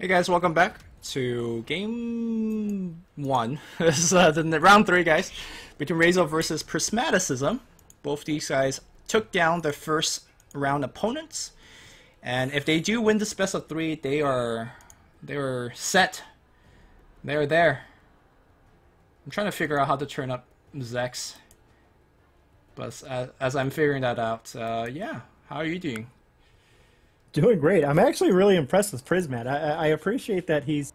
Hey guys, welcome back to game 1. This is the round 3, guys, between Rayzo versus Prismaticism. Both these guys took down their first round opponents, and if they do win this best of 3, they're set. They're there. I'm trying to figure out how to turn up Zex, but as I'm figuring that out, yeah, how are you doing? Doing great. I'm actually really impressed with Prismat. I appreciate that he's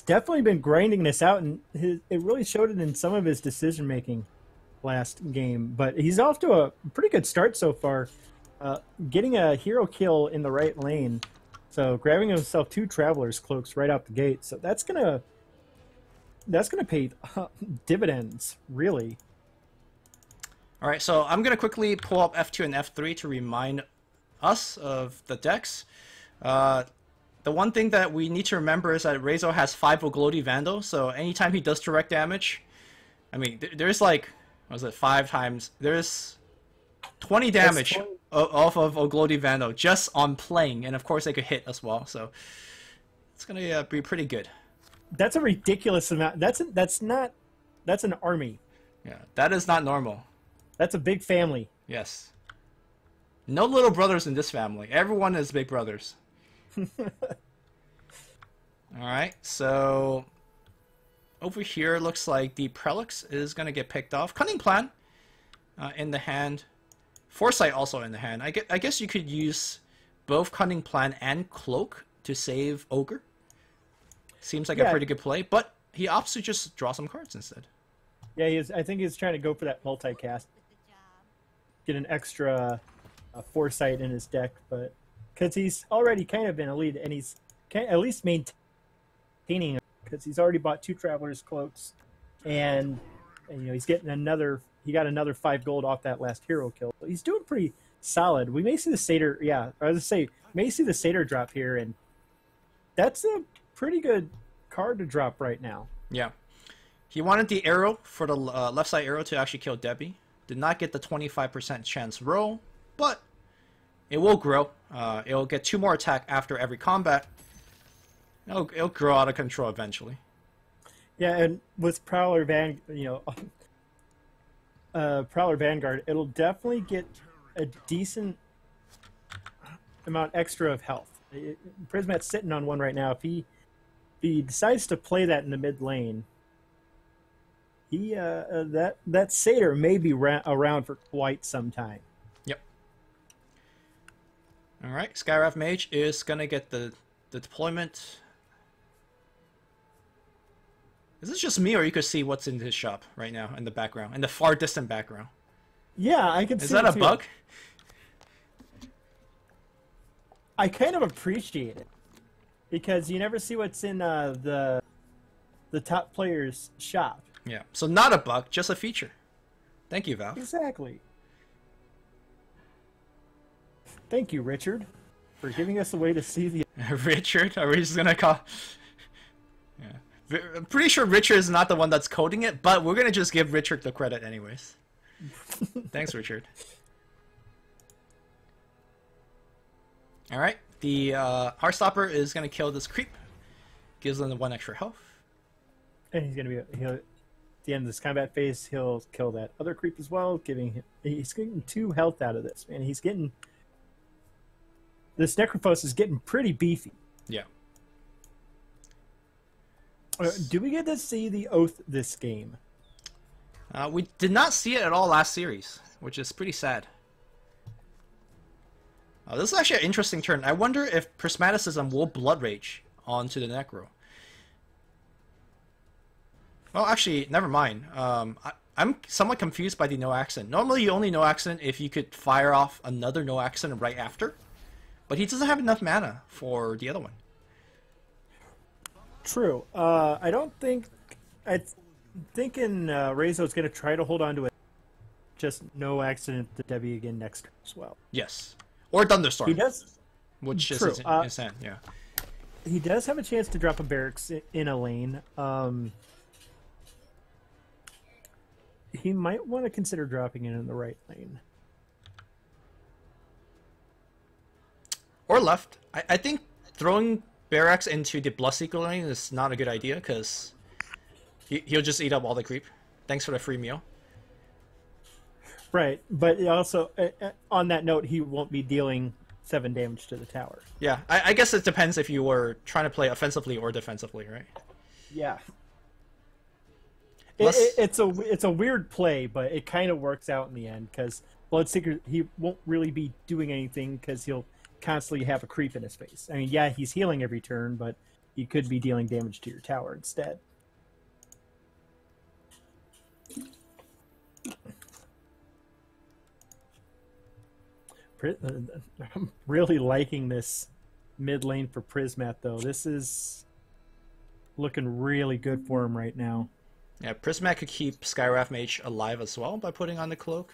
definitely been grinding this out, and it really showed it in some of his decision making last game. But he's off to a pretty good start so far, getting a hero kill in the right lane, so grabbing himself 2 Traveler's Cloaks right out the gate. So that's gonna pay dividends, really. All right, so I'm gonna quickly pull up F2 and F3 to remind us of the decks. The one thing that we need to remember is that Rayzo has 5 Oglodi Vandal, so anytime he does direct damage, I mean, there's like, what was it, 5 times, there's 20 damage off of Oglodi Vandal just on playing, and of course they could hit as well, so it's gonna be pretty good. That's a ridiculous amount. That's an army. Yeah, that is not normal. That's a big family. Yes. No little brothers in this family. Everyone is big brothers. Alright, so over here looks like the Prelix is going to get picked off. Cunning Plan in the hand. Foresight also in the hand. I guess you could use both Cunning Plan and Cloak to save Ogre. Seems like a pretty good play, but he opts to just draw some cards instead. Yeah, I think he's trying to go for that multicast. Get an extra Foresight in his deck, but because he's already kind of in a lead, and he's at least maintaining, because he's already bought 2 Traveler's Cloaks, and you know, he's getting another. He got another 5 gold off that last hero kill. So he's doing pretty solid. We may see the Satyr. Yeah, I was gonna say may see the Satyr drop here, and that's a pretty good card to drop right now. Yeah, he wanted the arrow for the left side arrow to actually kill Debbie. Did not get the 25% chance roll, but it will grow. It'll get 2 more attack after every combat. It'll grow out of control eventually. Yeah, and with Prowler Prowler Vanguard, it'll definitely get a decent amount extra of health. Prismat's sitting on 1 right now. If he decides to play that in the mid lane, that Satyr may be around for quite some time. Yep. All right, Skywrath Mage is gonna get the deployment. Is this just me, or you could see what's in his shop right now in the background, in the far distant background? Yeah, I can see. Is that a bug? I kind of appreciate it because you never see what's in the top player's shop. Yeah, so not a bug, just a feature. Thank you, Valve. Exactly. Thank you, Richard, for giving us a way to see the... Richard? Are we just gonna call... Yeah. I'm pretty sure Richard is not the one that's coding it, but we're gonna just give Richard the credit anyways. Thanks, Richard. Alright, the Heartstopper is gonna kill this creep. Gives them the 1 extra health. And he's gonna be... at the end of this combat phase, he'll kill that other creep as well, he's getting 2 health out of this, man. He's getting... This Necrophos is getting pretty beefy. Yeah. Do we get to see the Oath this game? We did not see it at all last series, which is pretty sad. This is actually an interesting turn. I wonder if Prismaticism will Blood Rage onto the Necro. Well, actually, never mind. I'm somewhat confused by the no accident. Normally, you only no accident if you could fire off another no accident right after. But he doesn't have enough mana for the other one. True. I don't think... I'm thinking Rayzo's going to try to hold on to it. Just no accident to Debbie again next turn as well. Yes. Or Thunderstorm. He does. Which is his hand, yeah. He does have a chance to drop a barracks in a lane. He might want to consider dropping it in the right lane. Or left. I think throwing barracks into the Bloodseeker lane is not a good idea, because he'll just eat up all the creep. Thanks for the free meal. Right, but also on that note, he won't be dealing 7 damage to the tower. Yeah, I guess it depends if you were trying to play offensively or defensively, right? Yeah. It's a weird play, but it kind of works out in the end, because Bloodseeker, he won't really be doing anything because he'll constantly have a creep in his face. I mean, yeah, he's healing every turn, but he could be dealing damage to your tower instead. I'm really liking this mid lane for Prismat, though. This is looking really good for him right now. Yeah, Prismat could keep Skywrath Mage alive as well by putting on the cloak.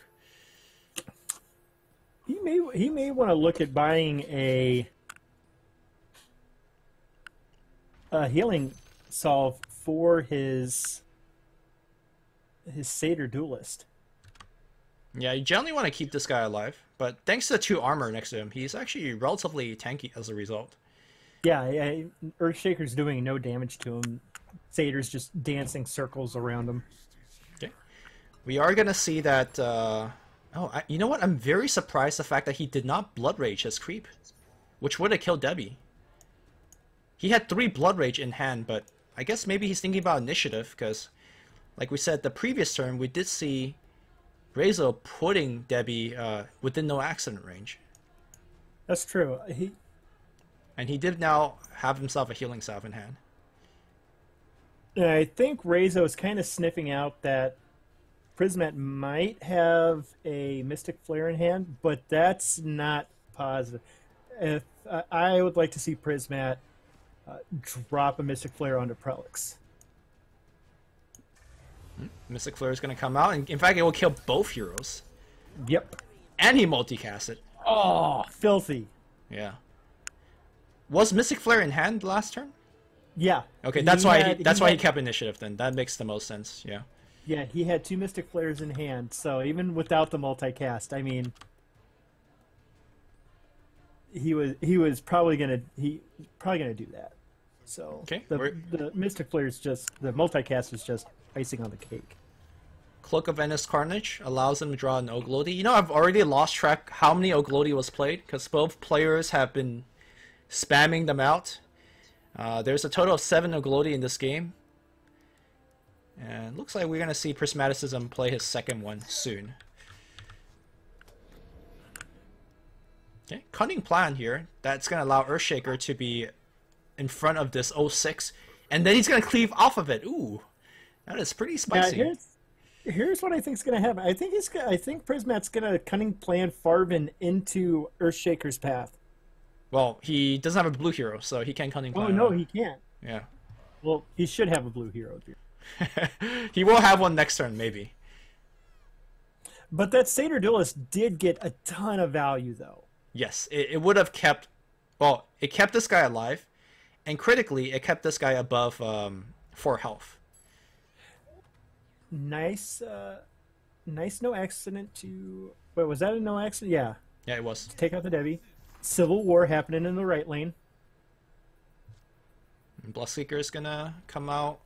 He may want to look at buying a healing solve for his Satyr Duelist. Yeah, you generally want to keep this guy alive, but thanks to the 2 armor next to him, he's actually relatively tanky as a result. Yeah, Earthshaker's doing no damage to him. Satyr's just dancing circles around him. Okay, we are gonna see that. You know what? I'm very surprised the fact that he did not Blood Rage his creep, which would have killed Debbie. He had 3 Blood Rage in hand, but I guess maybe he's thinking about initiative, because, like we said, the previous turn we did see Rayzo putting Debbie within no accident range. That's true. And he did now have himself a healing salve in hand. I think Rayzo is kind of sniffing out that Prismat might have a Mystic Flare in hand, but that's not positive. If I would like to see Prismat drop a Mystic Flare onto Prelix. Mystic Flare is going to come out, and in fact, it will kill both heroes. Yep. And he multicast it. Oh, filthy. Yeah. Was Mystic Flare in hand last turn? Yeah. Okay, that's why he kept initiative then. That makes the most sense, yeah. Yeah, he had 2 Mystic Flares in hand, so even without the multicast, I mean, he was probably gonna do that. So okay, the Mystic Flare is just, the multicast is just icing on the cake. Cloak of Endless Carnage allows him to draw an Oglodi. You know, I've already lost track how many Oglodi was played, because both players have been spamming them out. There's a total of 7 Oglodi in this game. And looks like we're going to see Prismaticism play his second one soon. Okay, cunning plan here. That's going to allow Earthshaker to be in front of this 06. And then he's going to cleave off of it. Ooh, that is pretty spicy. Yeah, here's what I think is going to happen. I think Prismat's going to cunning plan Farben into Earthshaker's path. Well, he doesn't have a blue hero, so he can't cunning plan. Oh, no, he can't. Yeah. Well, he should have a blue hero. He will have one next turn, maybe. But that Satyr Duelist did get a ton of value, though. Yes, it would have kept... Well, it kept this guy alive, and critically, it kept this guy above 4 health. Nice no accident to... Wait, was that a no accident? Yeah. Yeah, it was. To take out the Debbie. Civil War happening in the right lane. Bloodseeker is gonna come out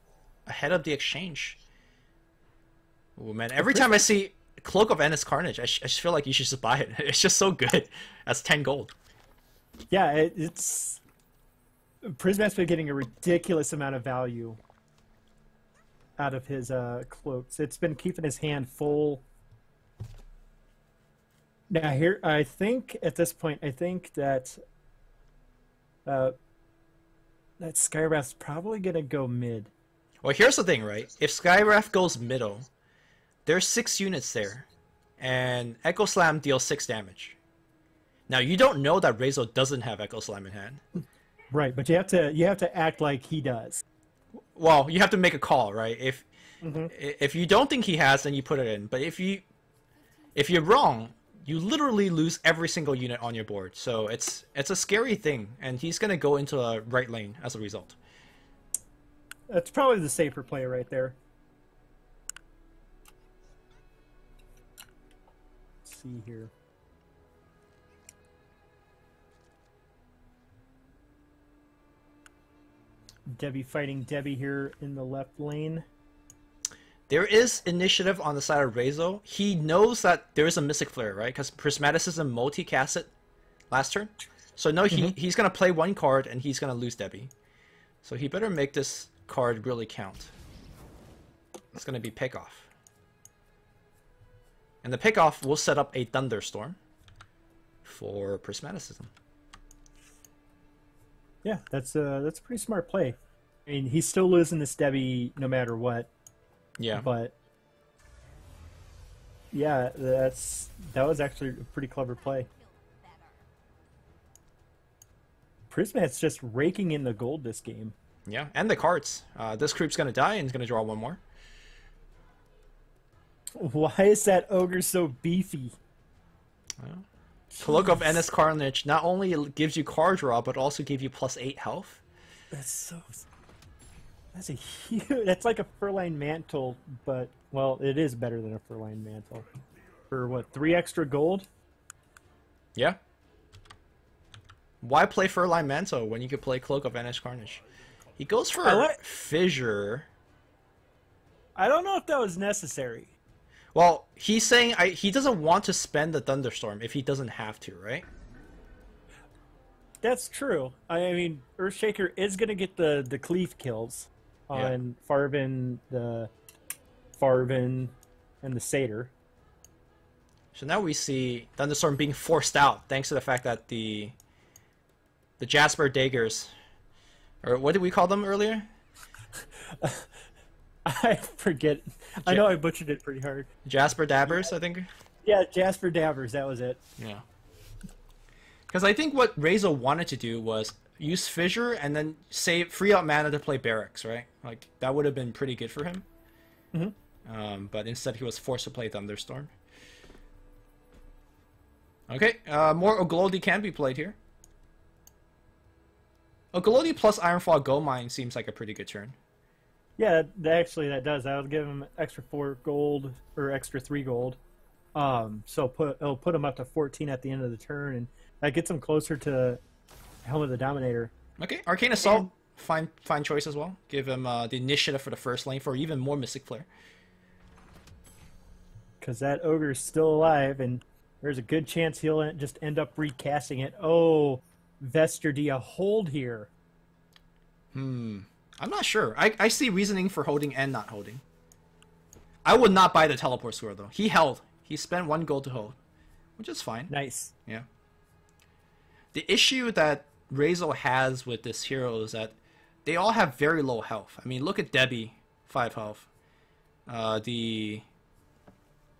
ahead of the exchange. Oh man, every time I see Cloak of Endless Carnage, I just feel like you should just buy it. It's just so good. That's 10 gold. Yeah, it's... Prismat's been getting a ridiculous amount of value out of his cloaks. It's been keeping his hand full. Now here, I think at this point, I think that that Skywrath's probably gonna go mid. Well, here's the thing, right? If Skywrath goes middle, there's 6 units there, and Echo Slam deals 6 damage. Now you don't know that Rayzo doesn't have Echo Slam in hand. Right, but you have to act like he does. Well, you have to make a call, right? If you don't think he has, then you put it in. But if you're wrong, you literally lose every single unit on your board. So it's a scary thing, and he's gonna go into a right lane as a result. That's probably the safer play right there. Let's see here. Debbie fighting Debbie here in the left lane. There is initiative on the side of Rayzo. He knows that there is a Mystic Flare, right? Because Prismaticism multi-cast it last turn. So no, he's going to play one card and he's going to lose Debbie. So he better make this card really count. It's going to be Pickoff. And the Pickoff will set up a Thunderstorm for Prismaticism. Yeah, that's a pretty smart play. I mean, he's still losing this Debbie no matter what. Yeah. But yeah, that was actually a pretty clever play. Prismat's just raking in the gold this game. Yeah, and the cards. This creep's going to die and he's going to draw one more. Why is that ogre so beefy? Well, Cloak of Ennis Carnage not only gives you card draw, but also gives you +8 health. That's a huge. That's like a Furline Mantle, but well, it is better than a Furline Mantle. For what, 3 extra gold? Yeah. Why play Furline Mantle when you could play Cloak of Ennis Carnage? He goes for Fissure. I don't know if that was necessary. Well, he's saying he doesn't want to spend the Thunderstorm if he doesn't have to, right? That's true. I mean, Earthshaker is going to get the cleave kills on Farben, the Farben, and the Satyr. So now we see Thunderstorm being forced out thanks to the fact that the Jasper Daggers, or what did we call them earlier? I forget. I know I butchered it pretty hard. Jasper Dabbers, I think. Yeah, Jasper Dabbers. That was it. Yeah. Because I think what Rayzo wanted to do was use Fissure and then free up mana to play Barracks, right? Like that would have been pretty good for him. But instead he was forced to play Thunderstorm. Okay, more Oglodi can be played here. Oglodi plus Ironfall Gold Mine seems like a pretty good turn. Yeah, actually that does. I would give him extra 4 gold or extra 3 gold. So it'll put him up to 14 at the end of the turn, and that gets him closer to Helm of the Dominator. Okay, Arcane Assault, fine choice as well. Give him the initiative for the first lane for even more Mystic Flare. Because that ogre's still alive, and there's a good chance he'll just end up recasting it. Oh, Vesturdia hold here. I'm not sure. I see reasoning for holding and not holding. I would not buy the Teleport Sword, though. He held. He spent 1 gold to hold, which is fine. Nice. Yeah. The issue that Rayzo has with this hero is that they all have very low health. I mean, look at Debbie, 5 health. The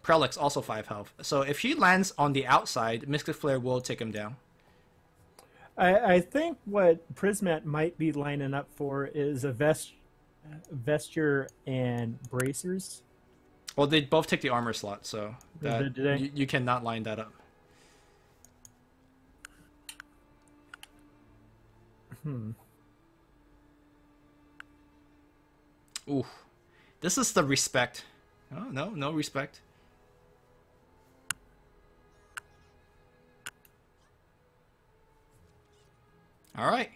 Prelix, also 5 health. So if he lands on the outside, Mystic Flare will take him down. I think what Prismat might be lining up for is a Vesture and Bracers. Well, they both take the armor slot, so that you cannot line that up. Ooh. This is the respect. Oh, no respect. Alright.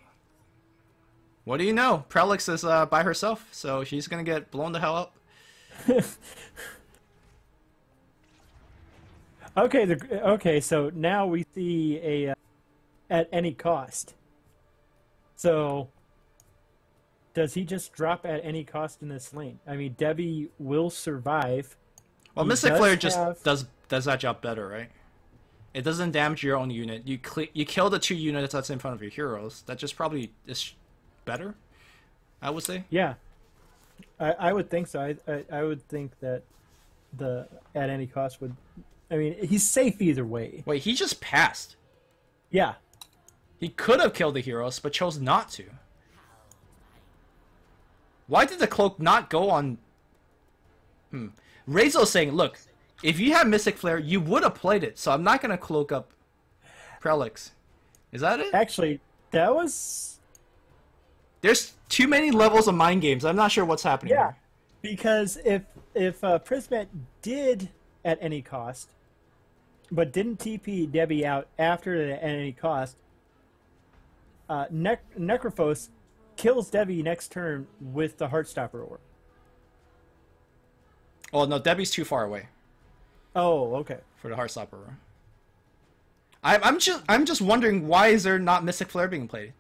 What do you know? Prelix is by herself, so she's gonna get blown the hell up. Okay, so now we see a at any cost. So does he just drop at any cost in this lane? I mean, Debbie will survive. Well, Mystic Flare just does that job better, right? It doesn't damage your own unit. You kill the 2 units that's in front of your heroes. That just probably is better, I would say. Yeah, I would think so. I would think that the at any cost would. I mean, he's safe either way. Wait, he just passed. Yeah. He could have killed the heroes, but chose not to. Why did the cloak not go on... Rayzo's saying, look, if you have Mystic Flare, you would have played it, so I'm not going to cloak up Prelix. Is that it? Actually, that was... There's too many levels of mind games. I'm not sure what's happening here. Because if Prismat did at any cost, but didn't TP Debbie out after the at any cost, Necrophos kills Debbie next turn with the Heartstopper Orb. Oh no, Debbie's too far away Oh, okay. for the Heartstopper Room. I'm just wondering, why is there not Mystic Flare being played?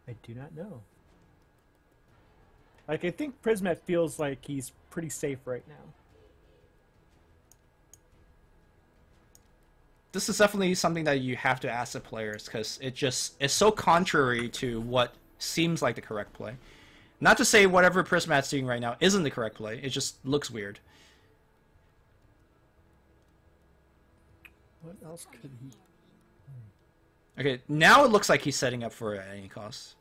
I do not know. Like, I think Prismat feels like he's pretty safe right now. This is definitely something that you have to ask the players, because it's so contrary to what seems like the correct play. Not to say whatever Prismat's doing right now isn't the correct play, it just looks weird. What else could he... Okay, now it looks like he's setting up for it at any cost.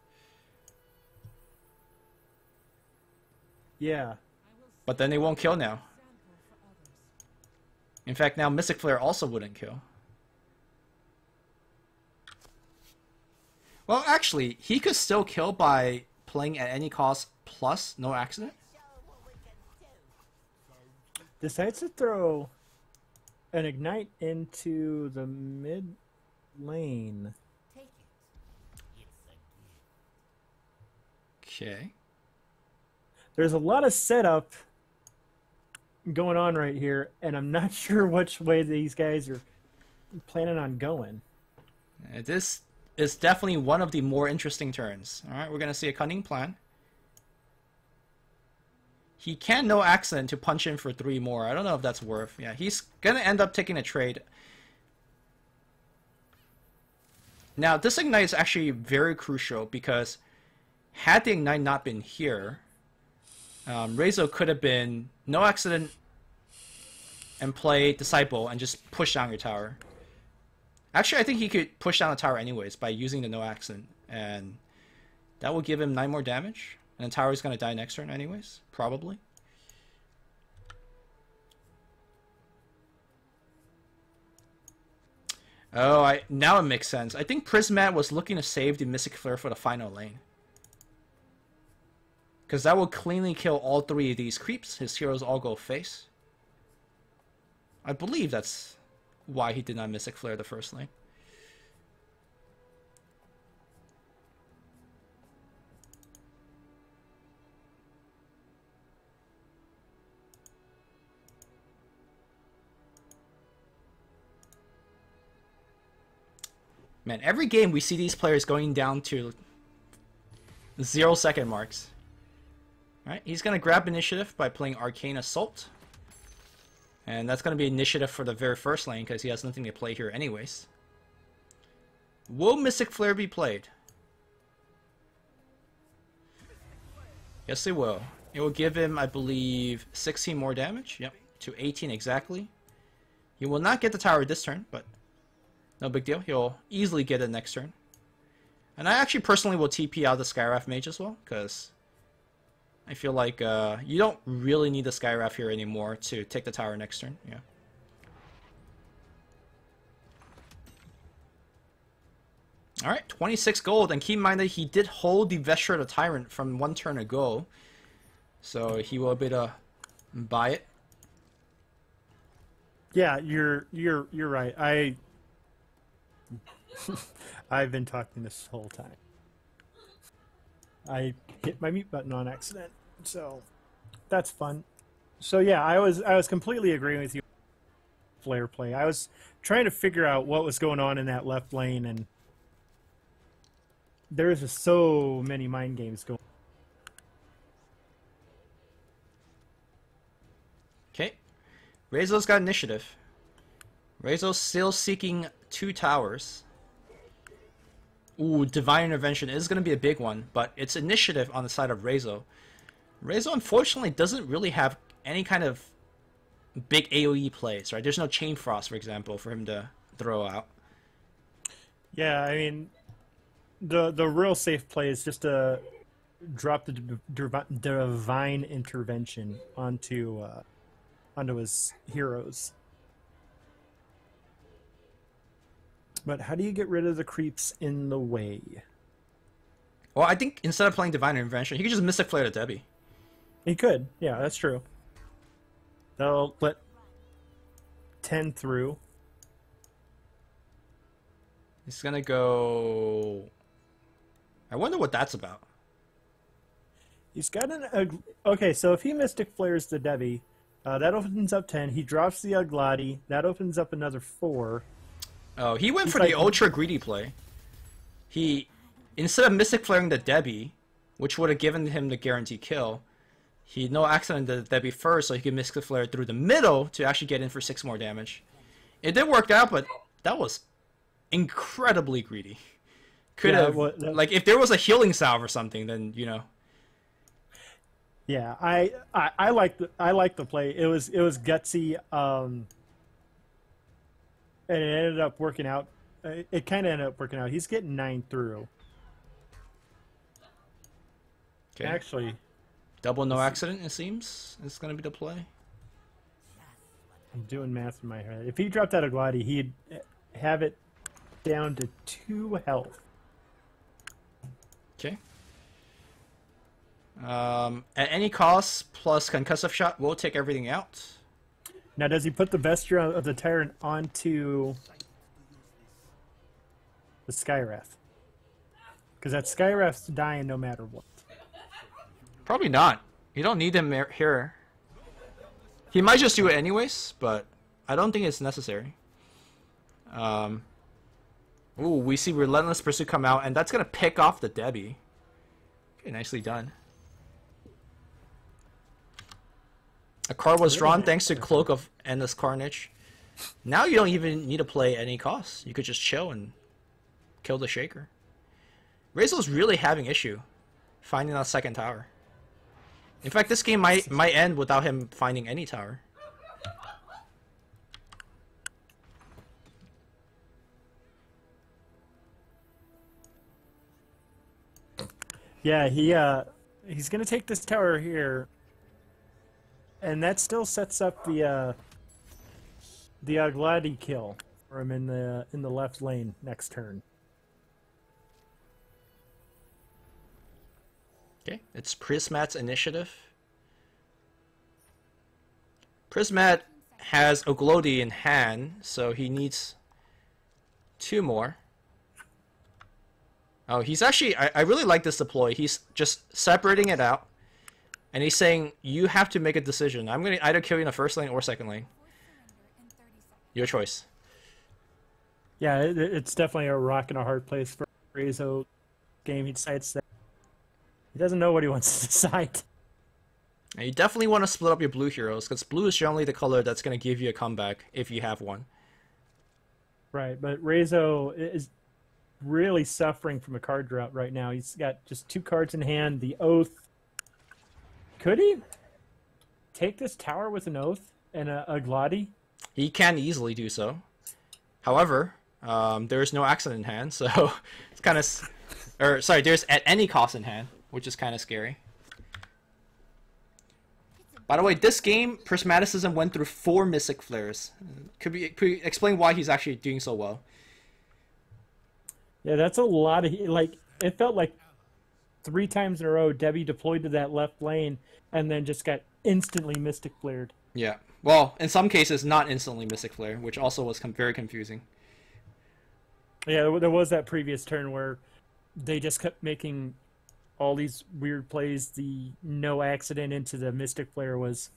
Yeah. But then they won't kill now. In fact, now Mystic Flare also wouldn't kill. Well, actually, he could still kill by playing at any cost plus no accident. Decides to throw an Ignite into the mid lane. Okay. There's a lot of setup going on right here, and I'm not sure which way these guys are planning on going. This is definitely one of the more interesting turns. Alright, we're going to see a cunning plan. He can no accident to punch in for 3 more. I don't know if that's worth. Yeah, he's going to end up taking a trade. Now, this Ignite is actually very crucial, because had the Ignite not been here, Rayzo could have been no accident and play Disciple and just push down your tower. Actually, I think he could push down the tower anyways by using the no accident, and that will give him 9 more damage. And the tower is going to die next turn anyways, probably. Oh, now it makes sense. I think Prismat was looking to save the Mystic Flare for the final lane, because that will cleanly kill all 3 of these creeps. His heroes all go face. I believe that's why he did not Mystic Flare the first lane. Man, every game we see these players going down to 0-second marks. Alright, he's going to grab initiative by playing Arcane Assault. And that's going to be initiative for the very first lane, because he has nothing to play here anyways. Will Mystic Flare be played? Yes, it will. It will give him, I believe, 16 more damage. Yep, to 18 exactly. He will not get the tower this turn, but no big deal. He'll easily get it next turn. And I actually personally will TP out the Skywrath Mage as well, because I feel like you don't really need the Skywrath here anymore to take the tower next turn. Yeah. Alright, 26 gold, and keep in mind that he did hold the Vesture of the Tyrant from 1 turn ago. So he will be able to buy it. Yeah, you're right. I've been talking this whole time. I hit my mute button on accident, so that's fun. So yeah, I was completely agreeing with you. Flare play. I was trying to figure out what was going on in that left lane, and there's just so many mind games going. Okay, Rayzo's got initiative. Rayzo's still seeking 2 towers. Ooh, Divine Intervention is going to be a big one, but it's initiative on the side of Rayzo. Rayzo, unfortunately, doesn't really have any kind of big AoE plays, right? There's no Chain Frost, for example, for him to throw out. Yeah, I mean, the real safe play is just to drop the Divine Intervention onto his heroes. But how do you get rid of the creeps in the way? Well, I think instead of playing Divine Intervention, he could just Mystic Flare to Debbie. He could. Yeah, that's true. That'll let 10 through. He's going to go I wonder what that's about. He's got an okay. So if he Mystic Flares the Debbie, that opens up 10. He drops the Uglati. That opens up another 4. Oh, he went He's for like- the ultra greedy play. He, instead of Mystic Flaring the Debbie, which would have given him the guaranteed kill, he no accident the Debbie first, so he could Mystic Flare through the middle to actually get in for 6 more damage. It did work out, but that was incredibly greedy. Could have, like, if there was a healing salve or something, then, you know. Yeah, I like the play. It was gutsy, and it ended up working out. It kind of ended up working out. He's getting 9 through. Okay. Actually, Double no accident, it seems, is going to be the play. I'm doing math in my head. If he dropped out of Gladi, he'd have it down to 2 health. Okay. At any cost, plus concussive shot, we'll take everything out. Now, does he put the vesture of the tyrant onto the Skywrath? Because that Skywrath's dying no matter what. Probably not. You don't need him here. He might just do it anyways, but I don't think it's necessary. Ooh, we see Relentless Pursuit come out, and that's going to pick off the Debbie. Okay, nicely done. A card was drawn thanks to Cloak of Endless Carnage. Now you don't even need to play at any cost. You could just chill and kill the Shaker. Rayzo's really having issue finding that second tower. In fact, this game might end without him finding any tower. Yeah, he's gonna take this tower here, and that still sets up the Uglati kill for him in the left lane next turn. Okay, it's Prismat's initiative. Prismat has Oglodi in hand, so he needs 2 more. Oh, he's actually... I really like this deploy. He's just separating it out. And he's saying, you have to make a decision. I'm going to either kill you in the first lane or second lane. Your choice. Yeah, it's definitely a rock and a hard place for Rayzo game. He decides that he doesn't know what he wants to decide. And you definitely want to split up your blue heroes, because blue is generally the color that's going to give you a comeback if you have one. Right, but Rayzo is really suffering from a card drought right now. He's got just 2 cards in hand. The Oath. Could he take this tower with an Oath and a Uglati? He can easily do so. However, there's no accident in hand, so it's kind of... Or, sorry, there's at any cost in hand, which is kind of scary. By the way, this game, Prismaticism went through 4 Mystic Flares. Could you explain why he's actually doing so well? Yeah, that's a lot of... Like, it felt like 3 times in a row, Debbie deployed to that left lane and then just got instantly Mystic Flared. Yeah. Well, in some cases, not instantly Mystic Flare, which also was very confusing. Yeah, there was that previous turn where they just kept making all these weird plays. The no accident into the Mystic Flare was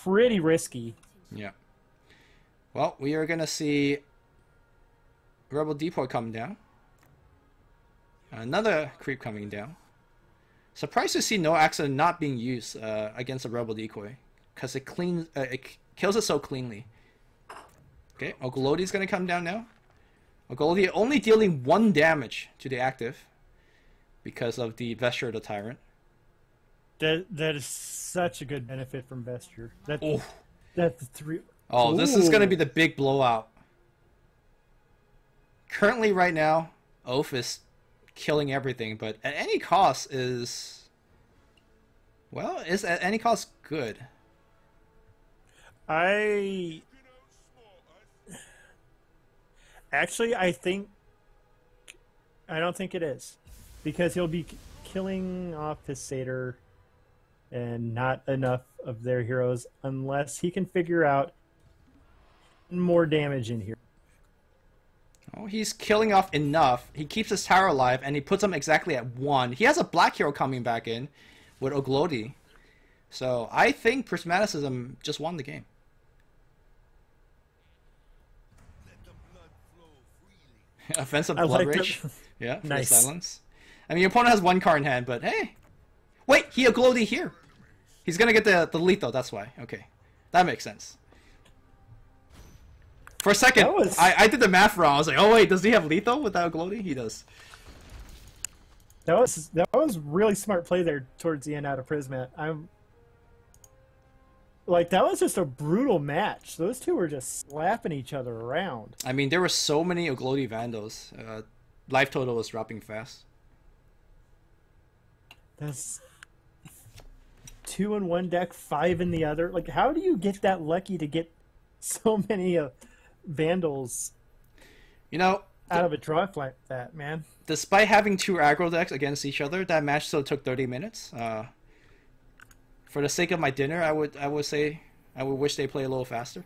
pretty risky. Yeah. Well, we are going to see Rebel Depoy coming down. Another creep coming down. Surprised to see no accident not being used against a Rebel Decoy, because it kills it so cleanly. Okay, Oglodi's going to come down now. Oglodi only dealing 1 damage to the active because of the Vesture of the Tyrant. That is such a good benefit from Vesture. That's 3. Oh, this is going to be the big blowout. Currently, right now, Oath is killing everything, but at any cost is... Well, is at any cost good? Actually, I don't think it is, because he'll be killing off his Satyr and not enough of their heroes unless he can figure out more damage in here. Oh, he's killing off enough. He keeps his tower alive, and he puts him exactly at 1. He has a black hero coming back in with Oglodi. So I think Prismaticism just won the game. Offensive Blood Rage. Yeah, for nice. the silence. I mean, your opponent has 1 card in hand, but hey. Wait, he Oglodi here. He's going to get the lethal, that's why. Okay. That makes sense. For a second, I did the math wrong. I was like, oh wait, does he have lethal without Oglodi? He does. That was really smart play there towards the end out of Prismat. I'm like, that was just a brutal match. Those two were just slapping each other around. I mean, there were so many Oglodi Vandos. Life total was dropping fast. That's 2 in one deck, 5 in the other. Like, how do you get that lucky to get so many Vandals, you know, out of a draw like that, man? Despite having 2 aggro decks against each other, that match still took 30 minutes. For the sake of my dinner, I would say I would wish they play a little faster.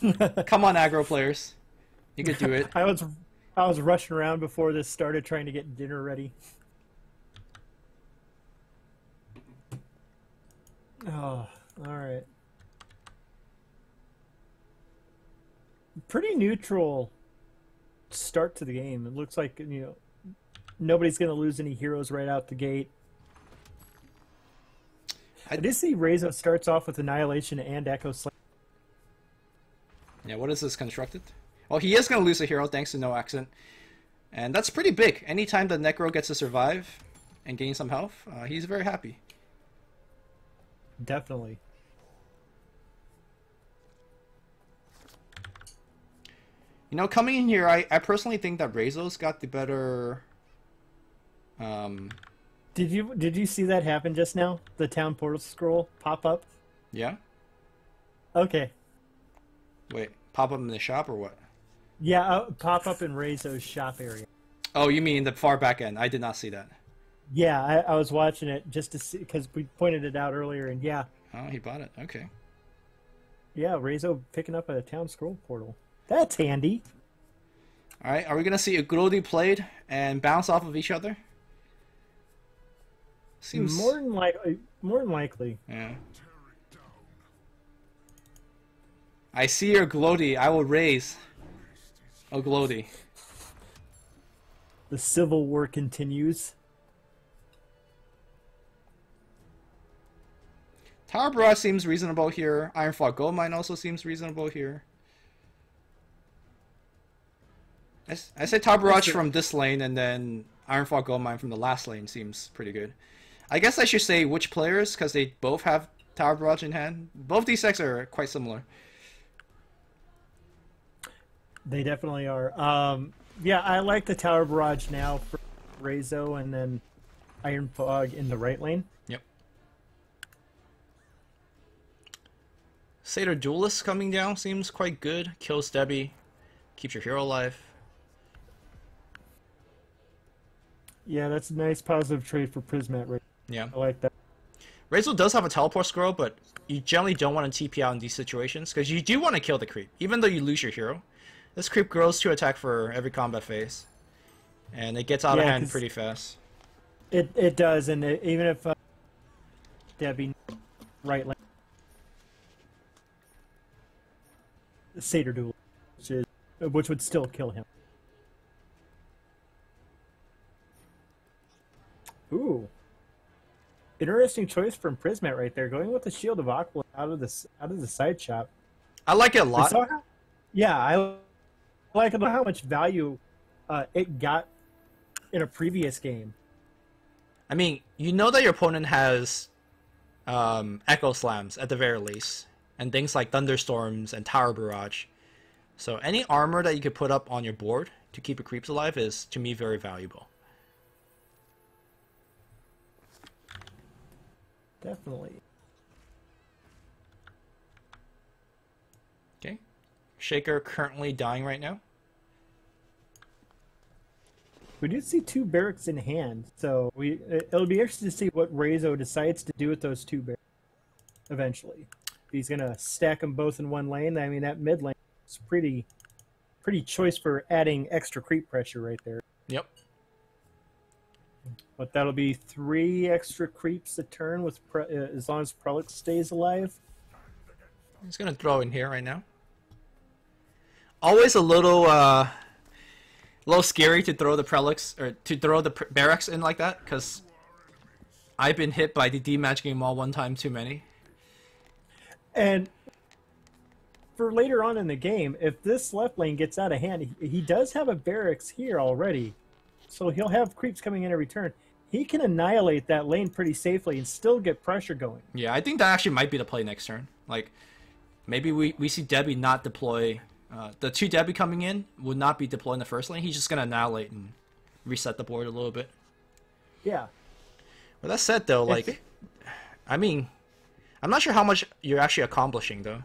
Come on, aggro players, you could do it. I was rushing around before this started, trying to get dinner ready. Oh, all right. Pretty neutral start to the game. It looks like, you know, nobody's going to lose any heroes right out the gate. I did see Rayzo starts off with Annihilation and Echo Slam. Yeah, what is this constructed? Well, he is going to lose a hero thanks to no accent. And that's pretty big. Anytime the Necro gets to survive and gain some health, he's very happy. Definitely. You know, coming in here, I personally think that Rayzo's got the better... Did you see that happen just now? The town portal scroll pop up? Yeah? Okay. Wait, pop up in the shop or what? Yeah, pop up in Rayzo's shop area. Oh, you mean the far back end. I did not see that. Yeah, I was watching it just to see, because we pointed it out earlier, and yeah. Oh, he bought it. Okay. Yeah, Rayzo picking up a town scroll portal. That's handy. All right, are we going to see Ugrodi played and bounce off of each other? Seems... More than likely. Yeah. I see your Glody. I will raise Oglodi. The civil war continues. Tower Barrage seems reasonable here. Ironfall Goldmine also seems reasonable here. I say Tower Barrage from this lane, and then Ironfall Goldmine from the last lane seems pretty good. I guess I should say which players, because they both have Tower Barrage in hand. Both these decks are quite similar. They definitely are. Yeah, I like the Tower Barrage now for Rayzo, and then Iron Fog in the right lane. Yep. Satyr Duelist coming down seems quite good. Kills Debbie, keeps your hero alive. Yeah, that's a nice positive trade for Prismat. Right? Yeah. I like that. Rayzo does have a teleport scroll, but you generally don't want to TP out in these situations, because you do want to kill the creep, even though you lose your hero. This creep grows to attack for every combat phase, and it gets out of hand pretty fast. It does, and even if Debbie right lane, Satyr Duel, which would still kill him. Ooh, interesting choice from Prismat right there, going with the Shield of Aqua out of the side shop. I like it a lot. Yeah, I like how much value it got in a previous game. I mean, you know that your opponent has Echo Slams at the very least, and things like Thunderstorms and Tower Barrage. So any armor that you could put up on your board to keep your creeps alive is, to me, very valuable. Definitely. Okay. Shaker currently dying right now. We do see 2 barracks in hand, so it'll be interesting to see what Rayzo decides to do with those 2 barracks eventually. He's gonna stack them both in one lane. I mean, that mid lane is pretty pretty choice for adding extra creep pressure right there. Yep. But that'll be 3 extra creeps a turn with as long as Prelix stays alive. He's gonna throw in here right now. Always a little scary to throw the Prelix or to throw the barracks in like that, because I've been hit by the demagicking maul one time too many. And for later on in the game, if this left lane gets out of hand, he does have a barracks here already, so he'll have creeps coming in every turn. He can annihilate that lane pretty safely and still get pressure going. Yeah, I think that actually might be the play next turn. Like, maybe we see Debbie not deploy. The 2 Debbie coming in would not be deploying the first lane. He's just going to annihilate and reset the board a little bit. Yeah. Well, that said, though, like, I mean, I'm not sure how much you're actually accomplishing, though.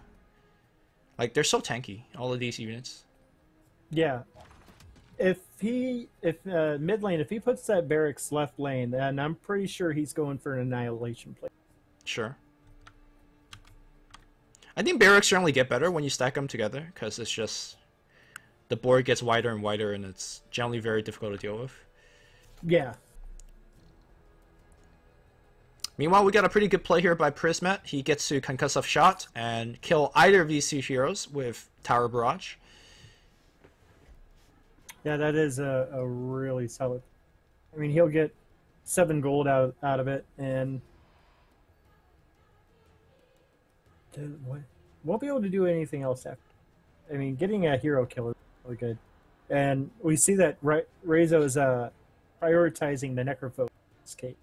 Like, they're so tanky, all of these units. Yeah. If mid lane, if he puts that barracks left lane, then I'm pretty sure he's going for an annihilation play. Sure. I think barracks generally get better when you stack them together, because it's just the board gets wider and wider, and it's generally very difficult to deal with. Yeah. Meanwhile, we got a pretty good play here by Prismat. He gets to concussive shot and kill either of these 2 heroes with Tower Barrage. Yeah, that is a really solid. I mean, he'll get 7 gold out of it, and won't be able to do anything else after. I mean, getting a hero kill is really good. And we see that Rayzo is prioritizing the Necrophobe in this case.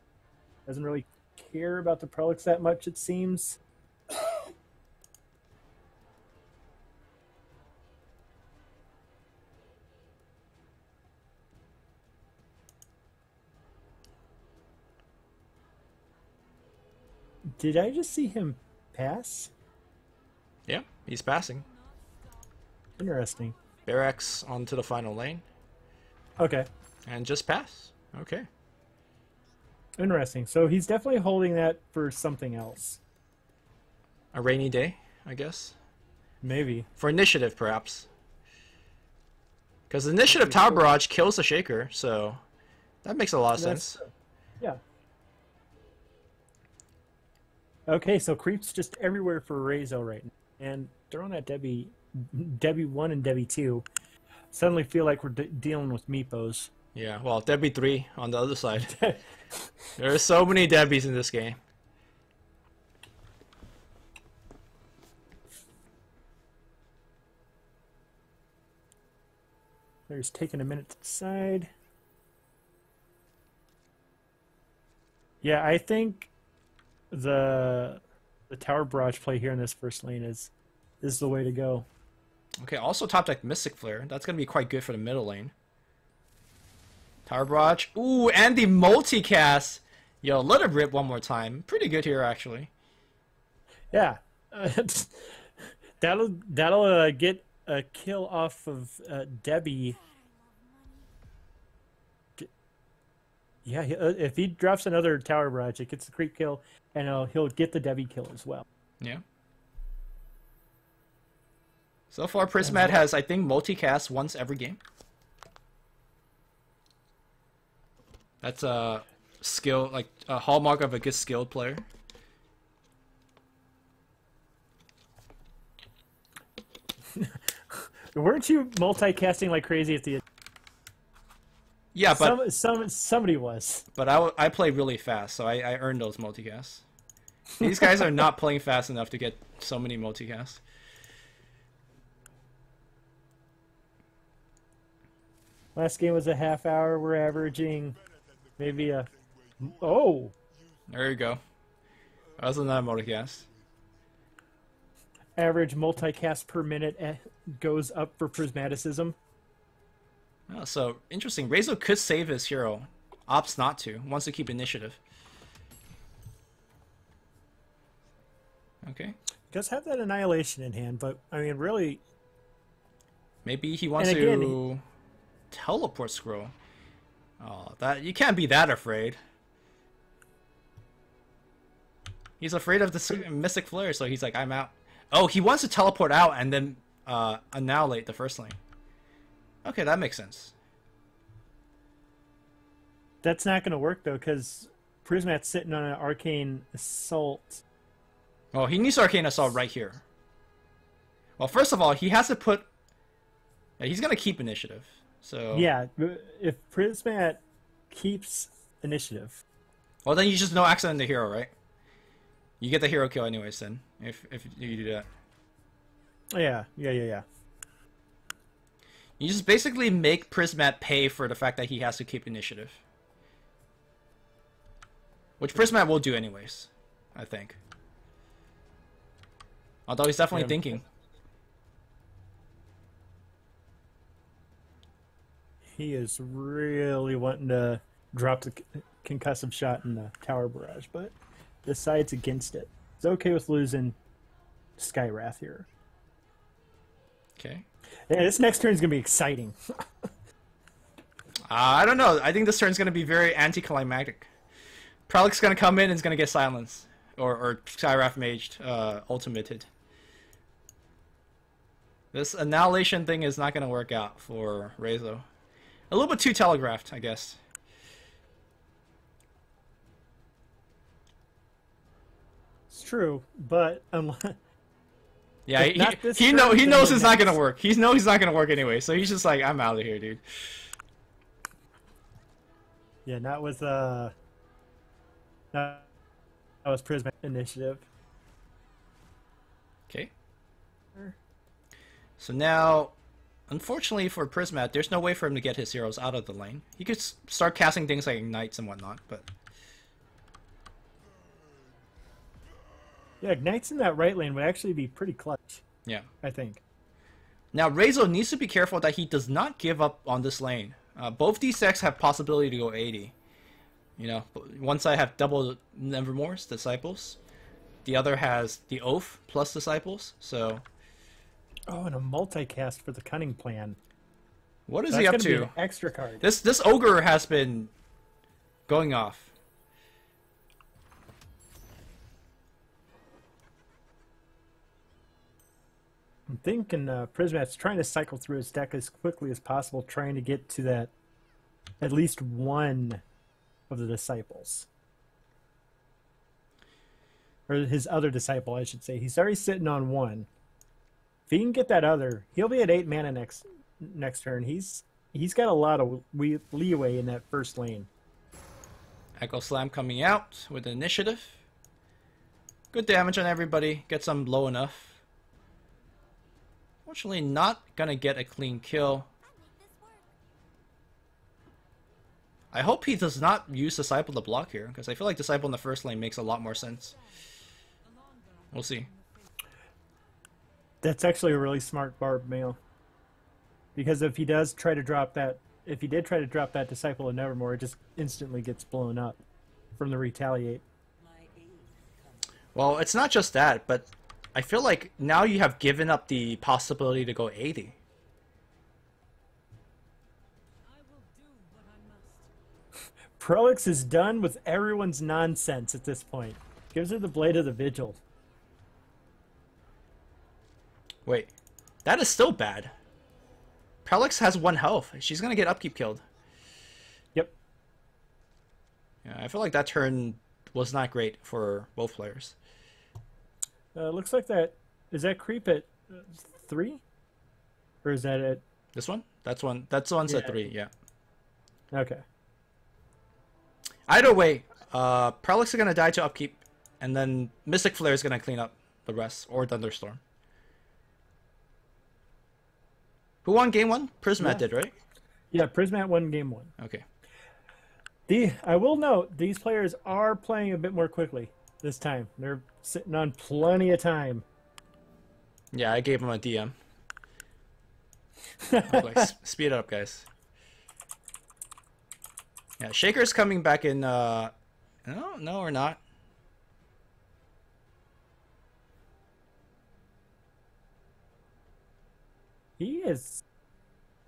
Doesn't really care about the Prelix that much, it seems. Did I just see him pass? Yeah, he's passing. Interesting. Barracks onto the final lane. Okay. And just pass. Okay. Interesting. So he's definitely holding that for something else. A rainy day, I guess. Maybe. For initiative, perhaps. Because initiative Tower Barrage kills the Shaker, so that makes a lot of sense. Yeah. Okay, so creeps just everywhere for Rayzo right now. And throwing at Debbie 1 and Debbie 2, suddenly feel like we're dealing with Meepos. Yeah, well, Debbie 3 on the other side. There are so many Debbies in this game. There's taking a minute to decide. Yeah, I think the Tower Barrage play here in this first lane is the way to go. Okay, also top deck Mystic Flare. That's going to be quite good for the middle lane. Tower Barrage. Ooh, and the multicast. Yo, let it rip one more time. Pretty good here, actually. Yeah. That'll get a kill off of Debbie. Yeah, if he drops another Tower Barrage, it gets the creep kill, and he'll get the Debbie kill as well. Yeah. So far, Prismat has, I think, multicast once every game. That's a skill, like a hallmark of a good skilled player. Weren't you multicasting like crazy at the? Yeah, but somebody was. But I play really fast, so I earned those multicasts. These guys are not playing fast enough to get so many multicasts. Last game was a half hour. We're averaging maybe a... Oh! There you go. That was another multicast. Average multicast per minute goes up for Prismaticism. Oh, so, interesting. Rayzo could save his hero. Opts not to. Wants to keep initiative. Okay. Does have that Annihilation in hand, but, I mean, really... Maybe he wants to... Teleport scroll. Oh, that you can't be that afraid. He's afraid of the Mystic Flare, so he's like, I'm out. Oh, he wants to teleport out and then annihilate the first lane. Okay, that makes sense. That's not going to work though, because Prismat's sitting on an Arcane Assault. Well, he needs Arcane Assault right here. Well, first of all, he has to put... Yeah, he's going to keep initiative. So Yeah, if Prismat keeps initiative. Well, then you just no accident the hero, right? You get the hero kill anyways then, if you do that. Yeah. You just basically make Prismat pay for the fact that he has to keep initiative. Which Prismat will do anyways, I think. Although he's definitely thinking. He is really wanting to drop the concussive shot in the tower barrage, but decides against it. He's okay with losing Skywrath here. Okay. Yeah, this next turn is going to be exciting. I don't know. I think this turn's going to be very anticlimactic. Prolix's going to come in and is going to get silenced. Or Skywrath maged, ultimated. This annihilation thing is not going to work out for Rayzo. A little bit too telegraphed, I guess. It's true, but yeah, he knows it's not gonna work. He knows he's not gonna work anyway, so he's just like, I'm out of here, dude. Yeah, not with that was Prismatic initiative. Okay. So now, unfortunately for Prismat, there's no way for him to get his heroes out of the lane. He could start casting things like Ignites and whatnot, but... Yeah, Ignites in that right lane would actually be pretty clutch. Yeah. I think. Now, Rayzo needs to be careful that he does not give up on this lane. Both these decks have possibility to go 80. You know, one side have double Nevermore's, Disciples. The other has the Oath plus Disciples, so... Oh, and a multicast for the Cunning Plan. What is he up to? Be an extra card. This Ogre has been going off. I'm thinking Prismat's trying to cycle through his deck as quickly as possible, trying to get to that at least one of the Disciples. Or his other Disciple, I should say. He's already sitting on one. If he can get that other, he'll be at 8 mana next turn. He's got a lot of leeway in that first lane. Echo Slam coming out with initiative. Good damage on everybody. Gets them low enough. Fortunately, not gonna get a clean kill. I hope he does not use Disciple to block here, because I feel like Disciple in the first lane makes a lot more sense. We'll see. That's actually a really smart Barb Mail. Because if he does try to drop that, if he did try to drop that Disciple of Nevermore, it just instantly gets blown up from the Retaliate. Well, it's not just that, but I feel like now you have given up the possibility to go 80. Prolix is done with everyone's nonsense at this point. Gives her the Blade of the Vigil. Wait, that is still bad. Prolix has 1 health. She's gonna get upkeep killed. Yep. Yeah, I feel like that turn was not great for both players. Looks like that. Is that creep at 3? Or is that at... This one? That's the one's at 3, yeah. Okay. Either way, Prolix is gonna die to upkeep, and then Mystic Flare is gonna clean up the rest, or Thunderstorm. Who won game 1? Prismat did, right? Yeah, Prismat won game 1. Okay. I will note, these players are playing a bit more quickly this time. They're sitting on plenty of time. Yeah, I gave him a DM. Like, speed it up, guys. Yeah, Shaker's coming back in, no, or not. He is...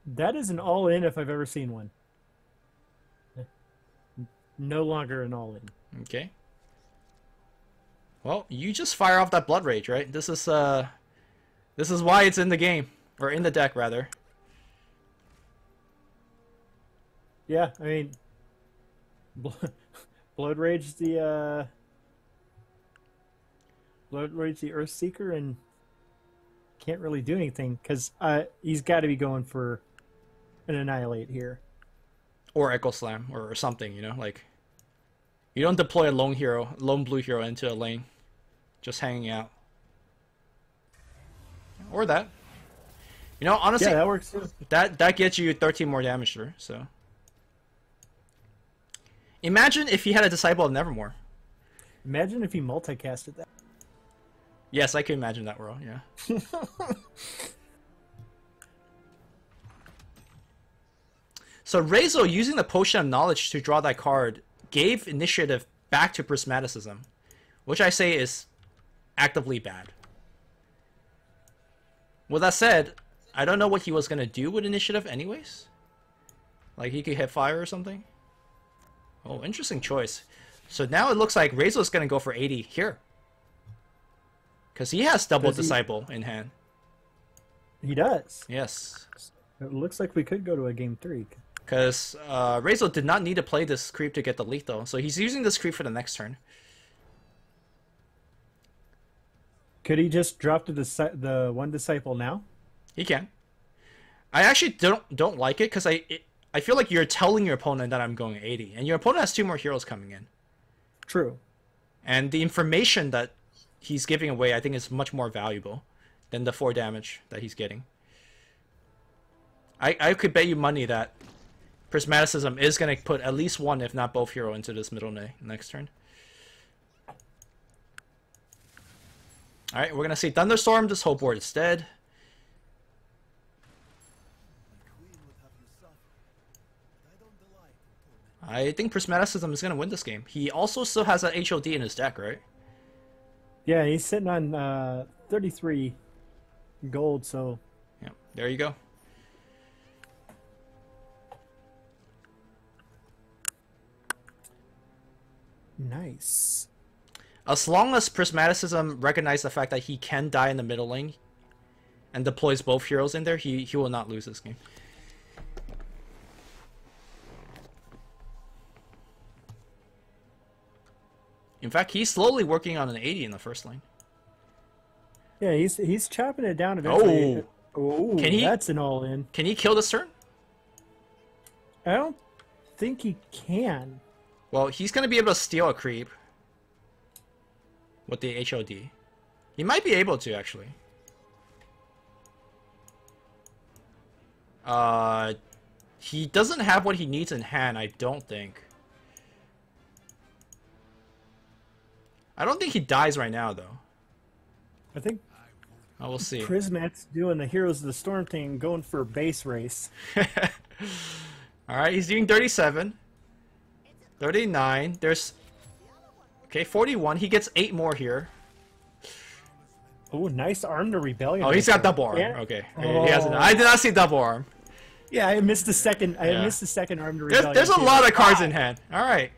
That is an all-in if I've ever seen one. No longer an all-in. Okay. Well, you just fire off that Blood Rage, right? This is why it's in the game. Or in the deck, rather. Yeah, I mean, Bl- Blood Rage the Earthseeker and can't really do anything because he's got to be going for an Annihilate here. Or Echo Slam or something, you know, like you don't deploy a lone blue hero into a lane, just hanging out. Or that. You know, honestly, Yeah, that works too. that gets you 13 more damage through, so. Imagine if he had a Disciple of Nevermore. Imagine if he multicasted that. Yes, I can imagine that world, yeah. So Rayzo, using the Potion of Knowledge to draw that card, gave initiative back to Prismaticism, which I say is actively bad. With that said, I don't know what he was going to do with initiative anyways. Like he could hit fire or something. Oh, interesting choice. So now it looks like Rayzo's going to go for 80 here. Because he has double Disciple in hand. He does. Yes. It looks like we could go to a game 3. Because Rayzo did not need to play this creep to get the lethal, so he's using this creep for the next turn. Could he just drop the one Disciple now? He can. I actually don't like it because I feel like you're telling your opponent that I'm going 80, and your opponent has 2 more heroes coming in. True. And the information that he's giving away, I think, is much more valuable than the 4 damage that he's getting. I could bet you money that Prismaticism is going to put at least 1, if not both, hero into this middle next turn. Alright, we're going to see Thunderstorm. This whole board is dead. I think Prismaticism is going to win this game. He also still has an HOD in his deck, right? Yeah, he's sitting on 33 gold, so... Yeah, there you go. Nice. As long as Prismaticism recognizes the fact that he can die in the middle lane and deploys both heroes in there, he will not lose this game. In fact, he's slowly working on an 80 in the first lane. Yeah, he's chopping it down eventually. Oh, can he? That's an all-in. Can he kill this turn? I don't think he can. Well, he's going to be able to steal a creep with the HOD. He might be able to, actually. He doesn't have what he needs in hand, I don't think. I don't think he dies right now, though. I think We'll see. Prismat's doing the Heroes of the Storm thing, going for a base race. Alright, he's doing 37. 39. There's... Okay, 41. He gets 8 more here. Oh, nice arm to Rebellion. Oh, he's got double arm. Yeah. Okay. Oh. He hasn't. I did not see double arm. Yeah, I missed the second. I Yeah. missed the second arm to Rebellion. There's a too. lot of cards in hand. Alright.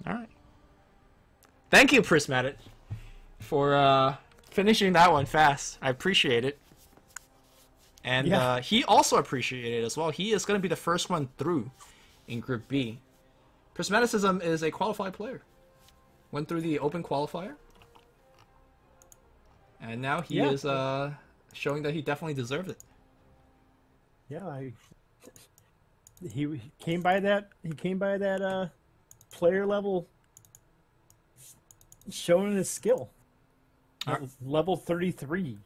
Alright. Thank you, Prismatic, for finishing that one fast. I appreciate it. And Yeah. he also appreciated it as well. He is going to be the first one through in Group B. Prismaticism is a qualified player. Went through the open qualifier. And now he is showing that he definitely deserved it. Yeah, he came by that. He came by that player level, showing his skill. Alright. Level 33.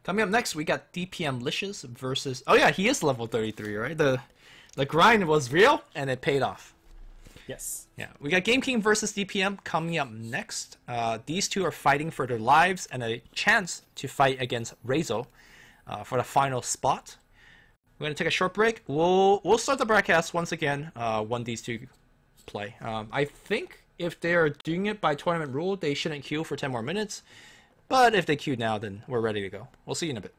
Coming up next, we got DPM Licious versus... Oh yeah, he is level 33, right? The grind was real, and it paid off. Yes. Yeah, we got Game King versus DPM coming up next. These two are fighting for their lives and a chance to fight against Rayzo for the final spot. We're going to take a short break. We'll start the broadcast once again when these two play. I think if they're doing it by tournament rule, they shouldn't queue for 10 more minutes. But if they queue now, then we're ready to go. We'll see you in a bit.